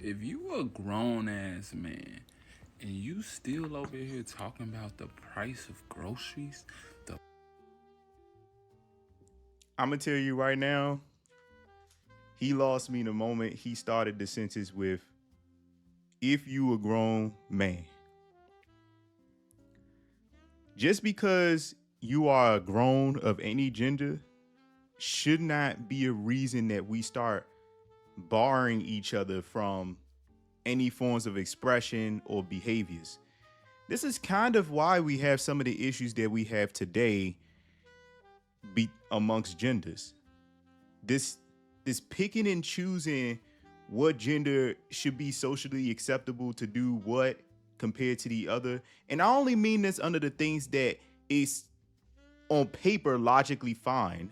If you a grown ass man and you still over here talking about the price of groceries, the I'm gonna tell you right now, he lost me the moment he started the sentence with, if you a grown man. Just because you are grown of any gender should not be a reason that we start barring each other from any forms of expression or behaviors. This is kind of why we have some of the issues that we have today amongst genders. This this picking and choosing what gender should be socially acceptable to do what compared to the other. And I only mean this under the things that is on paper logically fine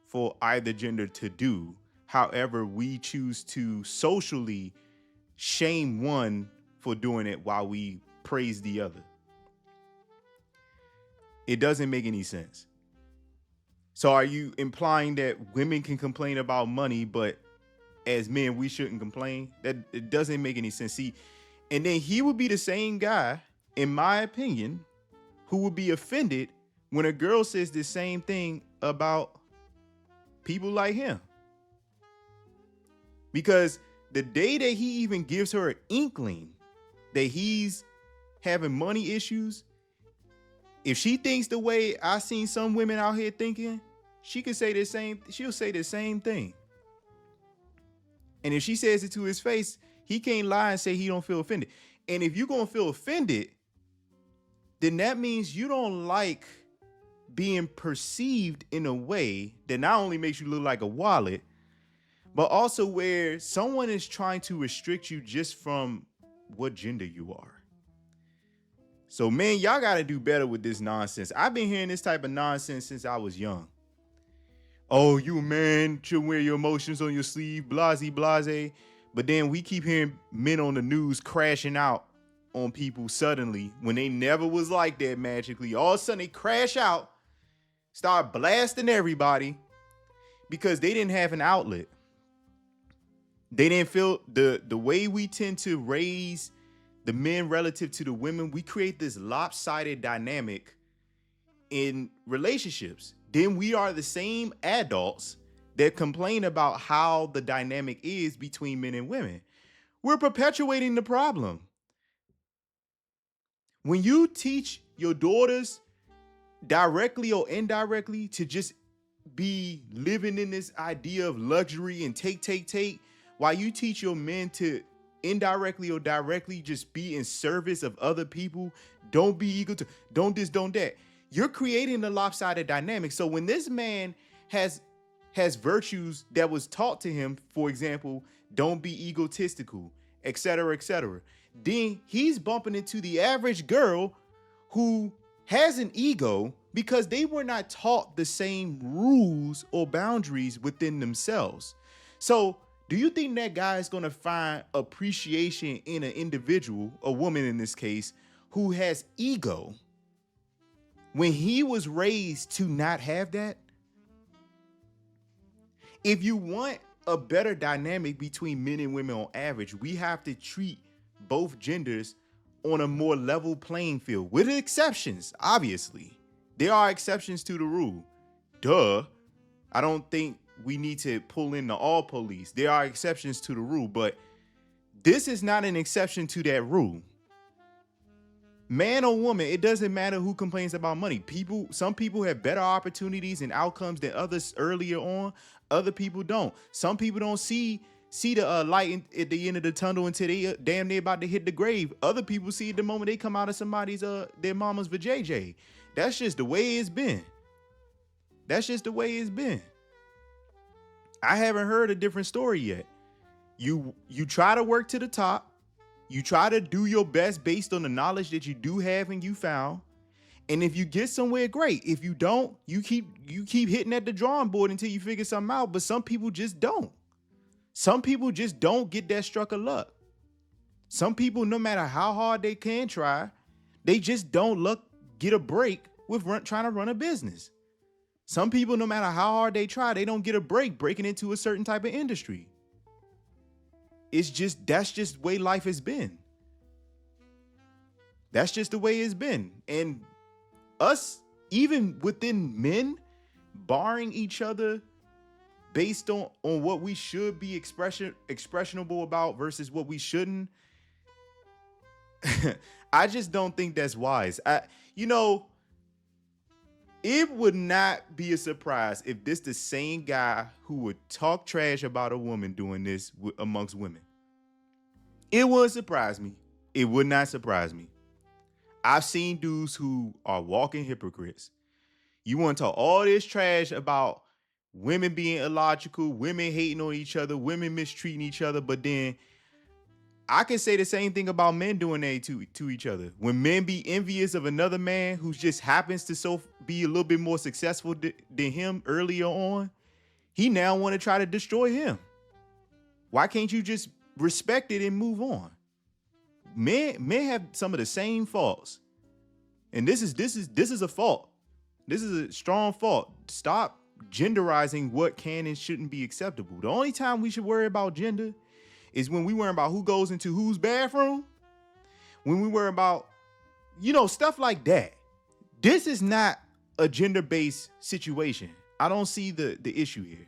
for either gender to do. However, we choose to socially shame one for doing it while we praise the other. It doesn't make any sense. So are you implying that women can complain about money, but as men we shouldn't complain? That it doesn't make any sense. See, and then he would be the same guy, in my opinion, who would be offended when a girl says the same thing about people like him. Because the day that he even gives her an inkling that he's having money issues, if she thinks the way I seen some women out here thinking, she could say the same, she'll say the same thing. And if she says it to his face, he can't lie and say he don't feel offended. And if you're gonna feel offended, then that means you don't like being perceived in a way that not only makes you look like a wallet, but also where someone is trying to restrict you just from what gender you are. So, man, y'all got to do better with this nonsense. I've been hearing this type of nonsense since I was young. Oh, you a man should wear your emotions on your sleeve, blase, blase. But then we keep hearing men on the news crashing out on people suddenly when they never was like that magically. All of a sudden they crash out, start blasting everybody because they didn't have an outlet. They didn't feel the way we tend to raise the men relative to the women. We create this lopsided dynamic in relationships. Then we are the same adults that complain about how the dynamic is between men and women. We're perpetuating the problem. When you teach your daughters directly or indirectly to just be living in this idea of luxury and take, while you teach your men to indirectly or directly just be in service of other people, don't be eager to, don't this, don't that. You're creating a lopsided dynamic. So when this man has virtues that was taught to him, for example, don't be egotistical, etc., then he's bumping into the average girl who has an ego because they were not taught the same rules or boundaries within themselves. So do you think that guy is going to find appreciation in an individual, a woman in this case, who has ego when he was raised to not have that? If you want a better dynamic between men and women on average, we have to treat both genders on a more level playing field, with exceptions, obviously. There are exceptions to the rule. Duh. I don't think we need to pull in the all police. There are exceptions to the rule, but this is not an exception to that rule. Man or woman, it doesn't matter who complains about money. Some people have better opportunities and outcomes than others earlier on. Other people don't. Some people don't see the light at the end of the tunnel until they damn near about to hit the grave. Other people see it the moment they come out of somebody's their mama's vajayjay. That's just the way it's been. That's just the way it's been. I haven't heard a different story yet. You try to work to the top. You try to do your best based on the knowledge that you do have and you found. And if you get somewhere, great. If you don't, you keep hitting at the drawing board until you figure something out. But some people just don't. Some people just don't get that struck of luck. Some people, no matter how hard they can try, they just don't get a break with trying to run a business. Some people, no matter how hard they try, they don't get a break breaking into a certain type of industry. that's just the way life has been. That's just the way it's been. And us, even within men, barring each other based on what we should be expressionable about versus what we shouldn't, I just don't think that's wise. It would not be a surprise if this the same guy who would talk trash about a woman doing this amongst women. It wouldn't surprise me. It would not surprise me. I've seen dudes who are walking hypocrites. You want to talk all this trash about women being illogical, women hating on each other, women mistreating each other, but then I can say the same thing about men doing that to each other. When men be envious of another man who just happens to be a little bit more successful than him earlier on, he now want to try to destroy him. Why can't you just respect it and move on? Men have some of the same faults, and this is a fault. This is a strong fault. Stop genderizing what can and shouldn't be acceptable. The only time we should worry about gender is when we worry about who goes into whose bathroom, when we worry about, stuff like that. This is not a gender-based situation. I don't see the issue here.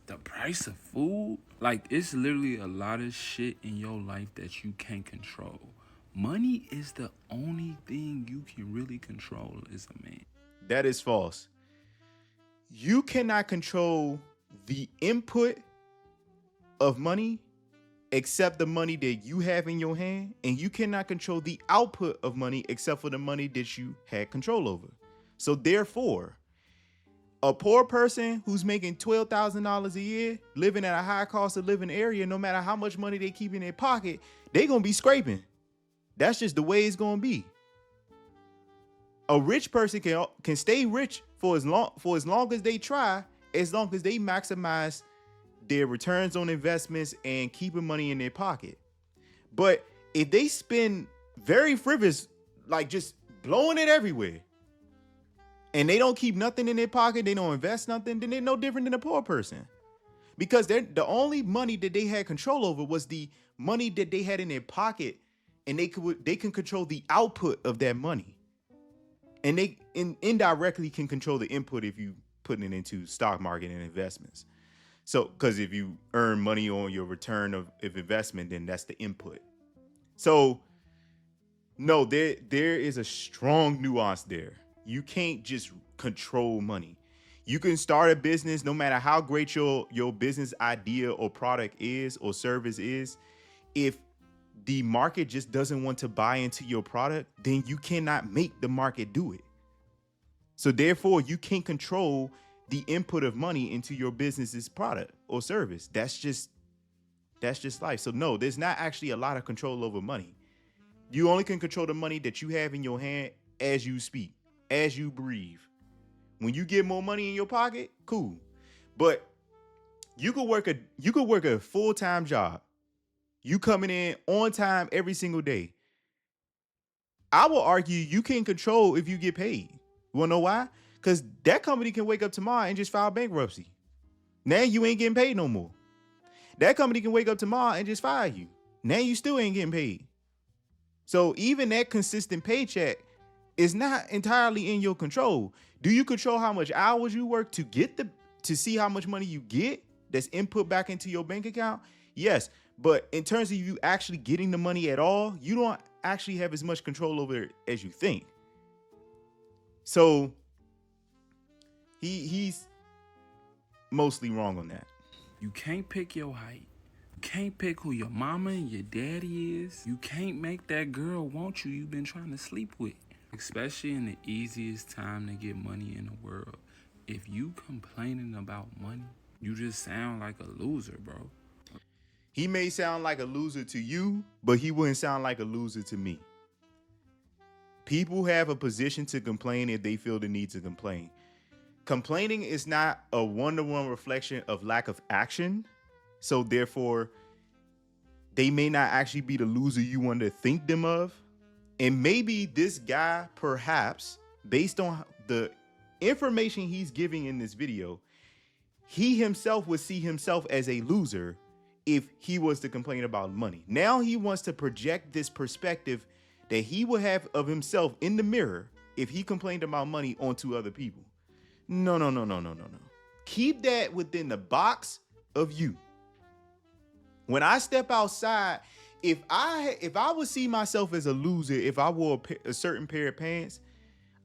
The price of food, like, it's literally a lot of shit in your life that you can't control. Money is the only thing you can really control as a man. That is false. You cannot control the input of money except the money that you have in your hand, and you cannot control the output of money except for the money that you had control over. So therefore, a poor person who's making $12,000 a year, living at a high cost of living area, no matter how much money they keep in their pocket, they're going to be scraping. That's just the way it's going to be. A rich person can stay rich for as long as they try, as long as they maximize their returns on investments and keeping money in their pocket. But if they spend very frivolous, like just blowing it everywhere, and they don't keep nothing in their pocket, they don't invest nothing, then they're no different than a poor person. Because the only money that they had control over was the money that they had in their pocket, and they can control the output of that money. And they indirectly can control the input if you putting it into stock market and investments. So, because if you earn money on your return of investment, then that's the input. So, no, there is a strong nuance there. You can't just control money. You can start a business no matter how great your business idea or product is or service is. If the market just doesn't want to buy into your product, then you cannot make the market do it. So therefore, you can't control the input of money into your business's product or service. That's just life. So no, there's not actually a lot of control over money. You only can control the money that you have in your hand as you speak, as you breathe. When you get more money in your pocket, cool. But you could work a full-time job. You coming in on time every single day. I will argue you can control if you get paid. You wanna know why? Because that company can wake up tomorrow and just file bankruptcy. Now you ain't getting paid no more. That company can wake up tomorrow and just fire you. Now you still ain't getting paid. So even that consistent paycheck is not entirely in your control. Do you control how much hours you work to see how much money you get that's input back into your bank account? Yes, but in terms of you actually getting the money at all, you don't actually have as much control over it as you think. So he's mostly wrong on that. You can't pick your height. You can't pick who your mama and your daddy is. You can't make that girl want you've been trying to sleep with. Especially in the easiest time to get money in the world. If you complaining about money, you just sound like a loser, bro. He may sound like a loser to you, but he wouldn't sound like a loser to me. People have a position to complain if they feel the need to complain. Complaining is not a one-to-one reflection of lack of action. So therefore, they may not actually be the loser you want to think them of. And maybe this guy, perhaps, based on the information he's giving in this video, he himself would see himself as a loser if he was to complain about money. Now he wants to project this perspective that he would have of himself in the mirror if he complained about money onto other people. No, no, no, no, no, no, no. Keep that within the box of you. When I step outside, if I would see myself as a loser, if I wore a certain pair of pants,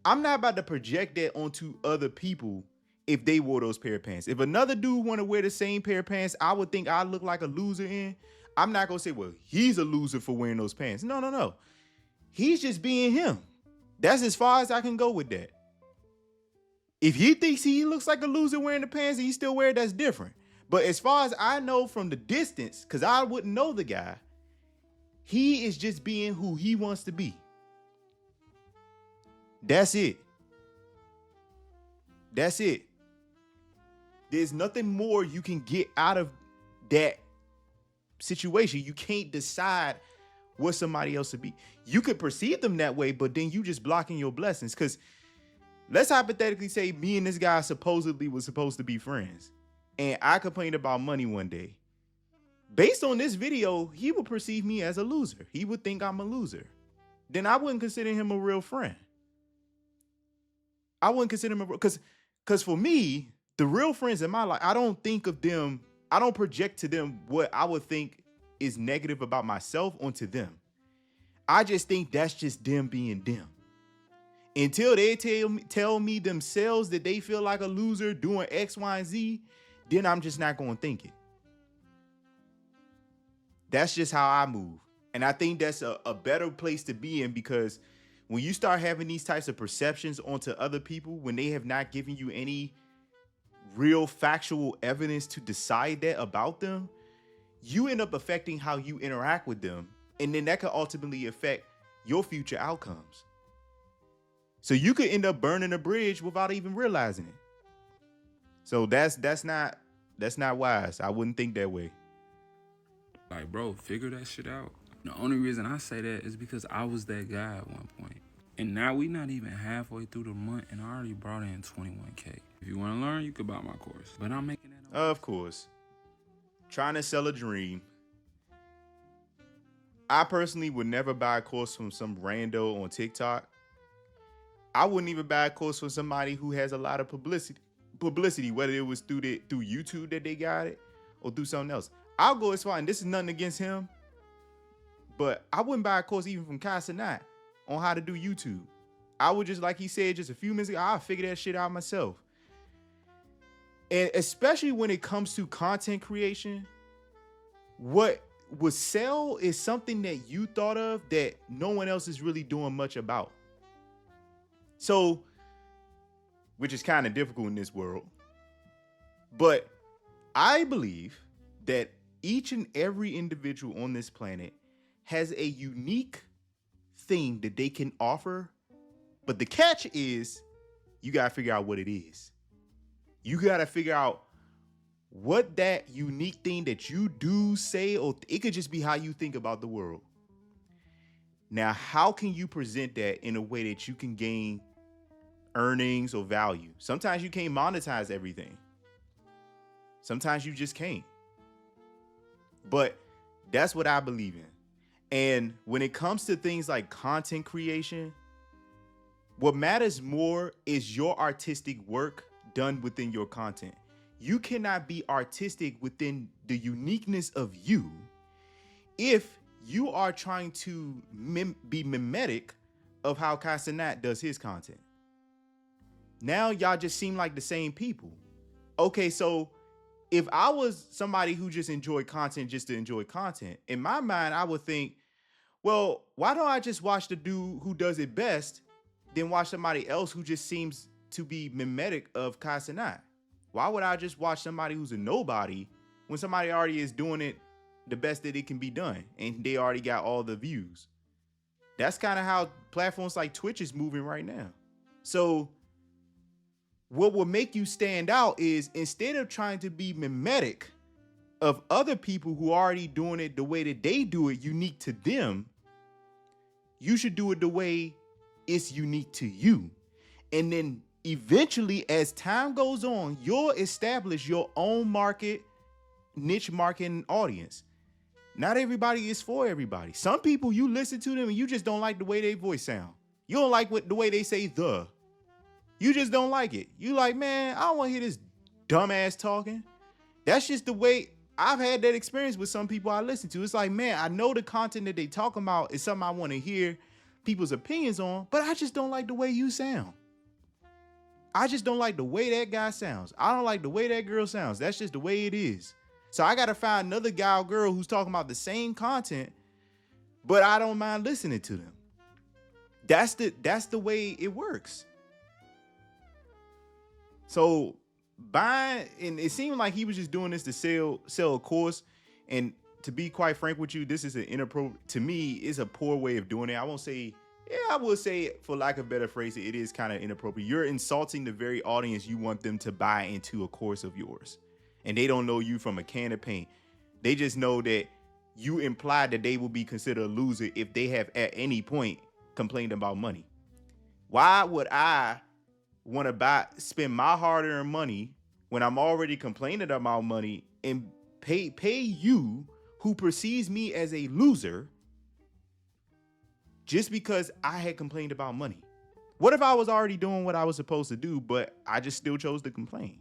I'm not about to project that onto other people if they wore those pair of pants. If another dude want to wear the same pair of pants I would think I look like a loser in, I'm not going to say, well, he's a loser for wearing those pants. No, no, no. He's just being him. That's as far as I can go with that. If he thinks he looks like a loser wearing the pants and he still wear it, that's different. But as far as I know from the distance, because I wouldn't know the guy, he is just being who he wants to be. That's it. That's it. There's nothing more you can get out of that situation. You can't decide what somebody else to be. You could perceive them that way, but then you just blocking your blessings. Because let's hypothetically say me and this guy supposedly was supposed to be friends, and I complained about money one day. Based on this video, he would perceive me as a loser. He would think I'm a loser. Then I wouldn't consider him a real friend. I wouldn't consider him a real, because for me, the real friends in my life, I don't think of them, I don't project to them what I would think is negative about myself onto them. I just think that's just them being them. Until they tell me themselves that they feel like a loser doing X, Y, and Z, then I'm just not going to think it. That's just how I move. And I think that's a better place to be in, because when you start having these types of perceptions onto other people, when they have not given you any real factual evidence to decide that about them, you end up affecting how you interact with them. And then that could ultimately affect your future outcomes. So you could end up burning a bridge without even realizing it. So that's not wise. I wouldn't think that way. Like, bro, figure that shit out. The only reason I say that is because I was that guy at one point. And now we not even halfway through the month and I already brought in 21K. If you want to learn, you could buy my course. But I'm making that. Of course. Trying to sell a dream. I personally would never buy a course from some rando on TikTok. I wouldn't even buy a course from somebody who has a lot of publicity, whether it was through YouTube that they got it or through something else. I'll go as far, and this is nothing against him, but I wouldn't buy a course even from Kai Cenat on how to do YouTube. I would just, like he said just a few minutes ago, I'll figure that shit out myself. And especially when it comes to content creation, what would sell is something that you thought of that no one else is really doing much about. So, which is kind of difficult in this world. But I believe that each and every individual on this planet has a unique thing that they can offer. But the catch is, you got to figure out what it is. You got to figure out what that unique thing that you do say, or it could just be how you think about the world. Now, how can you present that in a way that you can gain earnings or value? Sometimes you can't monetize everything. Sometimes you just can't. But that's what I believe in. And when it comes to things like content creation, what matters more is your artistic work done within your content. You cannot be artistic within the uniqueness of you if you are trying to be mimetic of how Kai Cenat does his content. Now y'all just seem like the same people. Okay, so if I was somebody who just enjoyed content just to enjoy content, in my mind, I would think, well, why don't I just watch the dude who does it best, then watch somebody else who just seems to be mimetic of Kai Cenat? Why would I just watch somebody who's a nobody when somebody already is doing it the best that it can be done and they already got all the views? That's kind of how platforms like Twitch is moving right now. So what will make you stand out is, instead of trying to be mimetic of other people who are already doing it the way that they do it, unique to them, you should do it the way it's unique to you. And then eventually, as time goes on, you'll establish your own market niche marketing audience. Not everybody is for everybody. Some people, you listen to them and you just don't like the way they voice sound. You don't like the way they say the. You just don't like it. You like, man, I don't want to hear this dumbass talking. That's just the way. I've had that experience with some people I listen to. It's like, man, I know the content that they talking about is something I want to hear people's opinions on, but I just don't like the way you sound. I just don't like the way that guy sounds. I don't like the way that girl sounds. That's just the way it is. So I got to find another guy or girl who's talking about the same content, but I don't mind listening to them. That's the way it works. So buying, and it seemed like he was just doing this to sell a course. And to be quite frank with you, this is an inappropriate, to me, is a poor way of doing it. I won't say, yeah, I will say, for lack of a better phrase, it is kind of inappropriate. You're insulting the very audience you want them to buy into a course of yours. And they don't know you from a can of paint. They just know that you implied that they will be considered a loser if they have at any point complained about money. Why would I want to spend my hard-earned money when I'm already complaining about money and pay you who perceives me as a loser just because I had complained about money? What if I was already doing what I was supposed to do, but I just still chose to complain?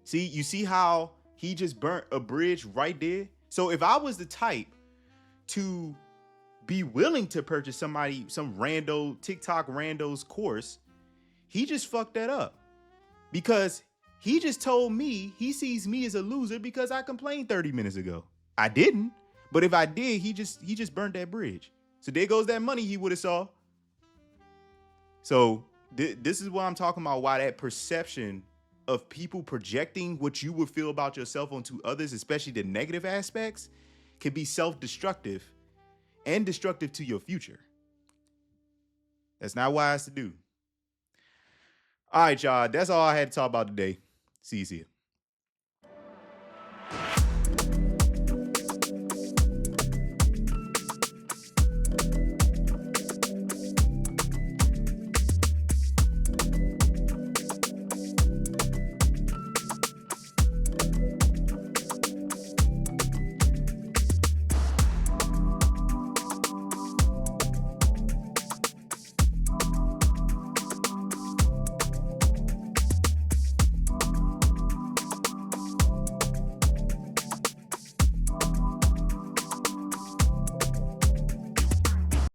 See, you see how he just burnt a bridge right there? So if I was the type to be willing to purchase some rando TikTok rando's course, he just fucked that up, because he just told me he sees me as a loser because I complained 30 minutes ago. I didn't, but if I did, he just burnt that bridge. So there goes that money he would have saw. So this is what I'm talking about, why that perception of people projecting what you would feel about yourself onto others, especially the negative aspects, can be self-destructive and destructive to your future. That's not wise to do. All right, y'all. That's all I had to talk about today. See you.